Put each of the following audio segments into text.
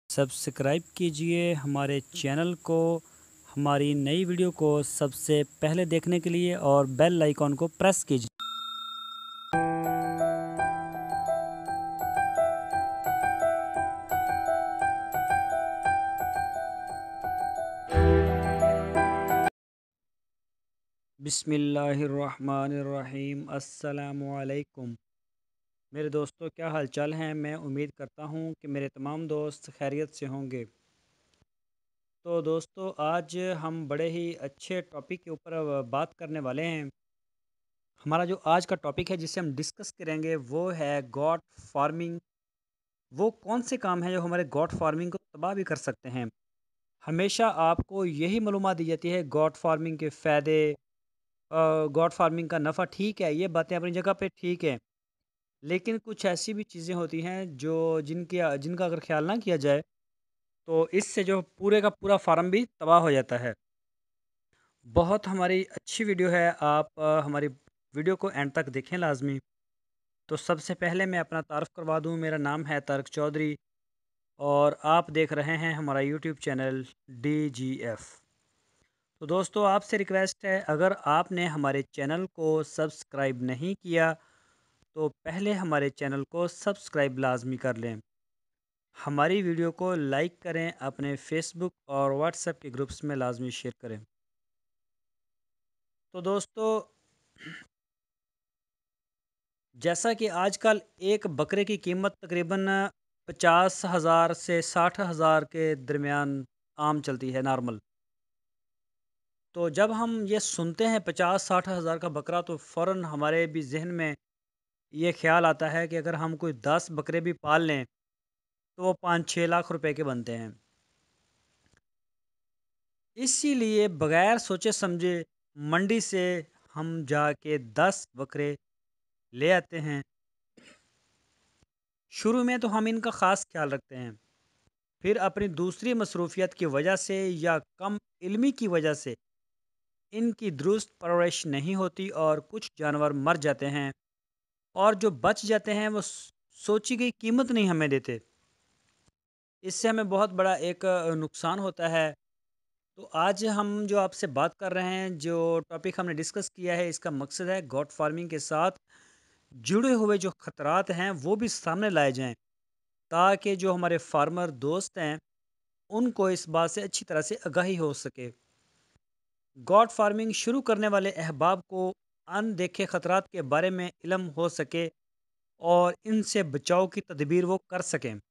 Subscribe कीजिए हमारे channel को, हमारी नई वीडियो को सबसे पहले देखने के लिए और बेल आइकॉन को प्रेस कीजिए। बिस्मिल्लाहिर्रहमानिर्रहीम। अस्सलामुअलैकुम। मेरे दोस्तों, क्या हाल चाल हैं? मैं उम्मीद करता हूँ कि मेरे तमाम दोस्त खैरियत से होंगे। तो दोस्तों, आज हम बड़े ही अच्छे टॉपिक के ऊपर बात करने वाले हैं। हमारा जो आज का टॉपिक है जिसे हम डिस्कस करेंगे वो है गॉट फार्मिंग। वो कौन से काम हैं जो हमारे गॉट फार्मिंग को तबाह भी कर सकते हैं। हमेशा आपको यही मालूमात दी जाती है गॉट फार्मिंग के फ़ायदे, गॉट फार्मिंग का नफ़ा। ठीक है, ये बातें अपनी जगह पे ठीक है, लेकिन कुछ ऐसी भी चीज़ें होती हैं जो जिनका अगर ख्याल ना किया जाए तो इससे जो पूरे का पूरा फार्म भी तबाह हो जाता है। बहुत हमारी अच्छी वीडियो है, आप हमारी वीडियो को एंड तक देखें लाजमी। तो सबसे पहले मैं अपना तारुफ करवा दूं, मेरा नाम है तारक चौधरी और आप देख रहे हैं हमारा यूट्यूब चैनल DGF। तो दोस्तों, आपसे रिक्वेस्ट है, अगर आपने हमारे चैनल को सब्सक्राइब नहीं किया तो पहले हमारे चैनल को सब्सक्राइब लाजमी कर लें। हमारी वीडियो को लाइक करें, अपने फेसबुक और व्हाट्सएप के ग्रुप्स में लाजमी शेयर करें। तो दोस्तों, जैसा कि आजकल एक बकरे की कीमत तकरीबन 50,000 से 60,000 के दरमियान आम चलती है, नॉर्मल। तो जब हम ये सुनते हैं 50-60 हज़ार का बकरा तो फ़ौरन हमारे भी जहन में ये ख्याल आता है कि अगर हम कोई 10 बकरे भी पाल लें तो वो 5-6 लाख रुपए के बनते हैं। इसीलिए बगैर सोचे समझे मंडी से हम जाके 10 बकरे ले आते हैं। शुरू में तो हम इनका ख़ास ख्याल रखते हैं, फिर अपनी दूसरी मसरूफियत की वजह से या कम इल्मी की वजह से इनकी दुरुस्त परवरिश नहीं होती और कुछ जानवर मर जाते हैं, और जो बच जाते हैं वो सोची गई कीमत नहीं हमें देते। इससे हमें बहुत बड़ा एक नुकसान होता है। तो आज हम जो आपसे बात कर रहे हैं, जो टॉपिक हमने डिस्कस किया है, इसका मकसद है गॉट फार्मिंग के साथ जुड़े हुए जो ख़तरात हैं वो भी सामने लाए जाएं, ताकि जो हमारे फार्मर दोस्त हैं उनको इस बात से अच्छी तरह से आगाही हो सके। गॉट फार्मिंग शुरू करने वाले अहबाब को अनदेखे ख़तरात के बारे में इल्म हो सके और इनसे बचाव की तदबीर वो कर सकें।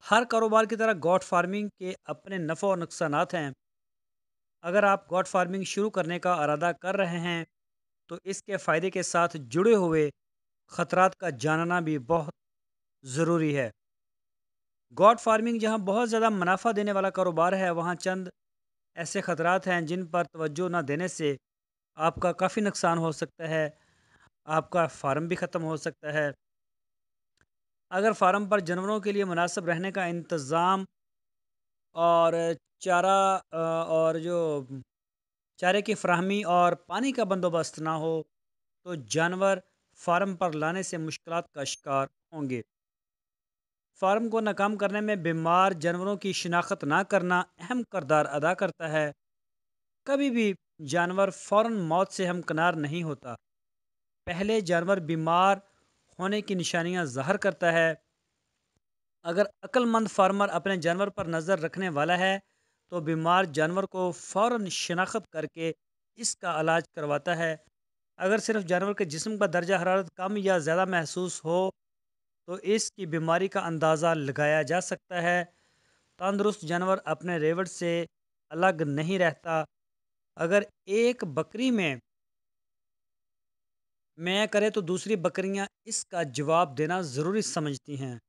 हर कारोबार की तरह गॉट फार्मिंग के अपने नफ़ा और नुकसानात हैं। अगर आप गॉट फार्मिंग शुरू करने का इरादा कर रहे हैं तो इसके फ़ायदे के साथ जुड़े हुए ख़तरात का जानना भी बहुत ज़रूरी है। गॉट फार्मिंग जहां बहुत ज़्यादा मुनाफा देने वाला कारोबार है, वहां चंद ऐसे ख़तरात हैं जिन पर तवज्जो न देने से आपका काफ़ी नुकसान हो सकता है, आपका फार्म भी ख़त्म हो सकता है। अगर फार्म पर जानवरों के लिए मुनासिब रहने का इंतज़ाम और चारा और जो चारे की फ्राहमी और पानी का बंदोबस्त ना हो तो जानवर फार्म पर लाने से मुश्किलात का शिकार होंगे। फार्म को नाकाम करने में बीमार जानवरों की शिनाख्त ना करना अहम किरदार अदा करता है। कभी भी जानवर फौरन मौत से हमकिनार नहीं होता। पहले जानवर बीमार होने की निशानियां ज़ाहिर करता है। अगर अक्लमंद फार्मर अपने जानवर पर नज़र रखने वाला है तो बीमार जानवर को फ़ौरन शिनाख्त करके इसका इलाज करवाता है। अगर सिर्फ जानवर के जिस्म का दर्जा हरारत कम या ज़्यादा महसूस हो तो इसकी बीमारी का अंदाज़ा लगाया जा सकता है। तंदुरुस्त जानवर अपने रेवड़ से अलग नहीं रहता। अगर एक बकरी में मैं करे तो दूसरी बकरियां इसका जवाब देना ज़रूरी समझती हैं,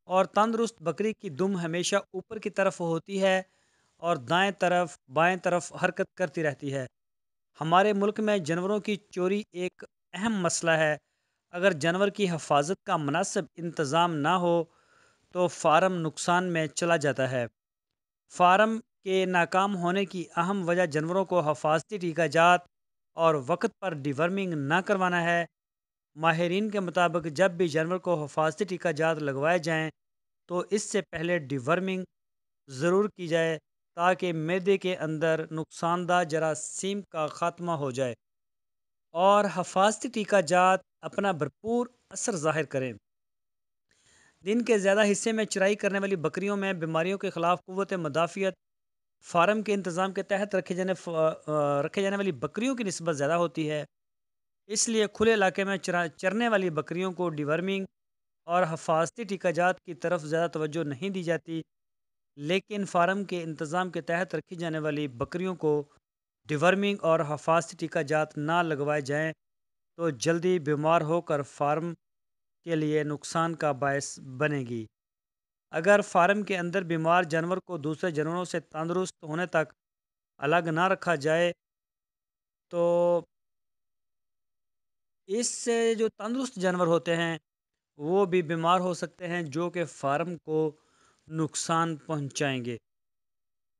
और तंदुरुस्त बकरी की दुम हमेशा ऊपर की तरफ होती है और दाएं तरफ बाएं तरफ हरकत करती रहती है। हमारे मुल्क में जानवरों की चोरी एक अहम मसला है। अगर जानवर की हिफाजत का मुनासिब इंतज़ाम ना हो तो फार्म नुकसान में चला जाता है। फार्म के नाकाम होने की अहम वजह जानवरों को हिफाजती टीकाजात और वक्त पर डिवर्मिंग ना करवाना है। माहिरीन के मुताबिक जब भी जानवर को हिफाजती टीकाजात लगवाए जाएँ تو اس سے پہلے ڈیورمنگ ضرور کی جائے تاکہ معدے کے اندر نقصان دہ جراثیم کا خاتمہ ہو جائے اور حفاظتی ٹیکہ جات اپنا بھرپور اثر ظاہر کریں۔ دن کے زیادہ حصے میں چرائی کرنے والی بکریوں میں بیماریوں کے خلاف قوت مدافعت فارم کے انتظام کے تحت رکھے جانے والی بکریوں کی نسبت زیادہ ہوتی ہے۔ اس لیے کھلے علاقے میں چرنے والی بکریوں کو ڈیورمنگ اور حفاظتی ٹیکہ جات کی طرف زیادہ توجہ نہیں دی جاتی، لیکن فارم کے انتظام کے تحت رکھی جانے والی بکریوں کو ڈیورمنگ اور حفاظتی ٹیکہ جات نہ لگوائے جائیں تو جلدی بیمار ہو کر فارم کے لیے نقصان کا باعث بنے گی۔ اگر فارم کے اندر بیمار جانور کو دوسرے جانوروں سے تندرست ہونے تک الگ نہ رکھا جائے تو اس سے جو تندرست جانور ہوتے ہیں وہ بھی بیمار ہو سکتے ہیں، جو کہ فارم کو نقصان پہنچائیں گے۔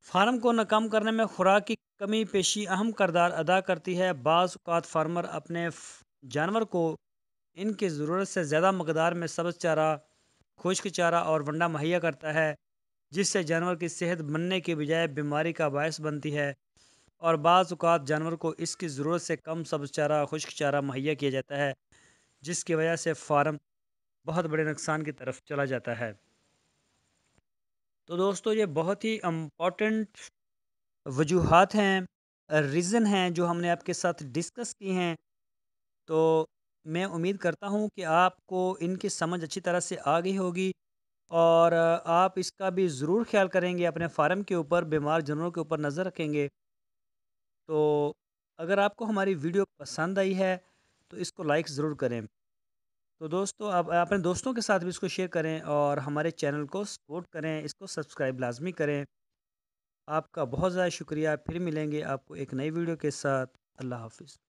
فارم کو ناکام کرنے میں خوراک کی کمی پیشی اہم کردار ادا کرتی ہے۔ بعض اوقات فارمر اپنے جانور کو ان کی ضرورت سے زیادہ مقدار میں سبز چارہ، خشک چارہ اور ونڈا مہیا کرتا ہے، جس سے جانور کی صحت بننے کے بجائے بیماری کا باعث بنتی ہے، اور بعض اوقات جانور کو اس کی ضرورت سے کم سبز چارہ، خشک چارہ مہیا کیا جاتا ہے، جس کی وجہ سے فارم بہت بڑے نقصان کی طرف چلا جاتا ہے۔ تو دوستو یہ بہت ہی امپورٹنٹ وجوہات ہیں، ریزن ہیں جو ہم نے آپ کے ساتھ ڈسکس کی ہیں۔ تو میں امید کرتا ہوں کہ آپ کو ان کی سمجھ اچھی طرح سے آ گئی ہوگی، اور آپ اس کا بھی ضرور خیال کریں گے، اپنے فارم کے اوپر بیمار جانوروں کے اوپر نظر رکھیں گے۔ تو اگر آپ کو ہماری ویڈیو پسند آئی ہے تو اس کو لائک ضرور کریں۔ تو دوستو آپ اپنے دوستوں کے ساتھ بھی اس کو شیئر کریں اور ہمارے چینل کو سپورٹ کریں، اس کو سبسکرائب لازمی کریں۔ آپ کا بہت زیادہ شکریہ، پھر ملیں گے آپ کو ایک نئی ویڈیو کے ساتھ۔ اللہ حافظ۔